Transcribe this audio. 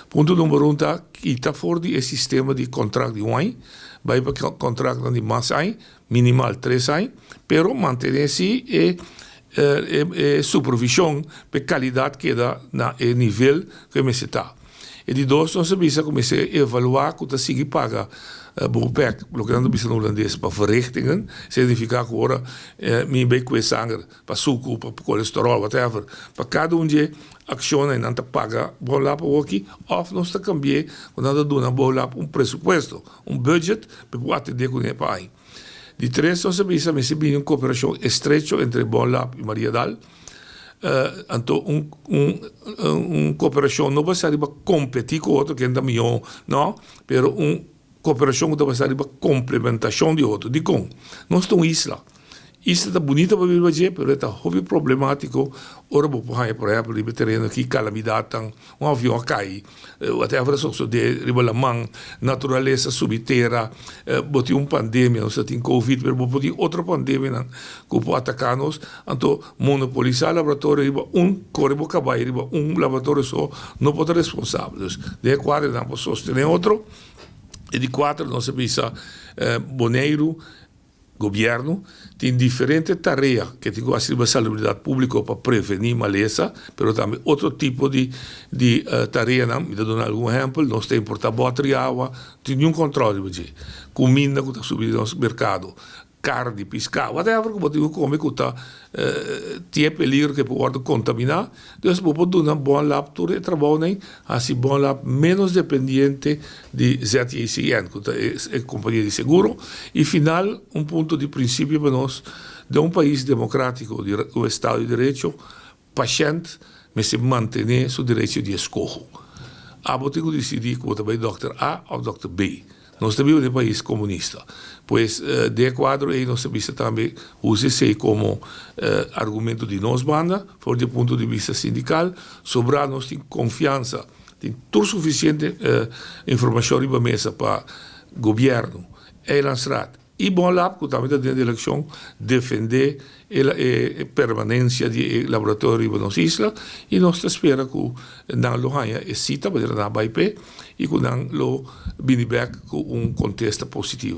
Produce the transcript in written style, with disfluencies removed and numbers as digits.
Ponto número um tá que está fora do sistema de contrato de wine, vai para contrato de mais anos, minimal 3 anos, pero manter-se supervisão para qualidade que dá na nível que me está. E de dois, nós precisa começar a evaluar quanto se paga beperkt, blokkando bisa holandês para verrichtingen, significa que agora me bem com sangue, para suco, para colesterol, whatever, para cada de ação e não paga bom lá para o aqui, ou nós está cambiar quando nós damos bom lá pressuposto, budget para atender com ele para aí. De três, nós precisa me uma cooperação estreita entre Bom Lab e Maria Dal. Então, cooperação não vai ser para competir com o outro, que é melhor, não, mas cooperação que vai ser para complementação de outro. De como? Nós estamos em isla. Isla está bonita para viver, mas está muito problemático. Ora, por exemplo, no terreno aqui, calamidade, um avião cai, até a versão de ribalamang, natureza subterra, botou uma pandemia, nós temos Covid, mas botou outra pandemia que pode atacar-nos. Então, monopolizar o laboratório, correbo cabai, laboratório só, não pode ser responsável. De quatro, não pode sostener outro. E de quatro, nós precisa boneiro, governo tem diferentes tarefas que tem que ser a salubridade pública para prevenir maleza, mas também outro tipo de tarefa, me dou algum exemplo, nós temos importar bota de água, tem nenhum controle, comida que está subindo no mercado, carne, pescado, whatever, que você come, que está tem peligro que pode contaminar, então você pode dar um bom lab, tudo trabalho, assim, bom lab menos dependente de ZICN, que é a companhia de seguro, e final, ponto de princípio para nós, de país democrático, o Estado de Direito, paciente, mas se manter seu direito de escolha. Você tem que decidir que você vai Dr. A ou Dr. B. Nós vivemos em um país comunista. Pois, de quadro, aí nós temos também usar como argumento de nós banda, por do ponto de vista sindical, sobrar nós temos confiança, tem tudo suficiente informação na mesa para o governo, e lançar. E bom lá, porque também dentro da eleição, defender a permanência do laboratório na nossa isla, e nós esperamos que não lo haja cita, para não vai e que não lo venha com contexto positivo.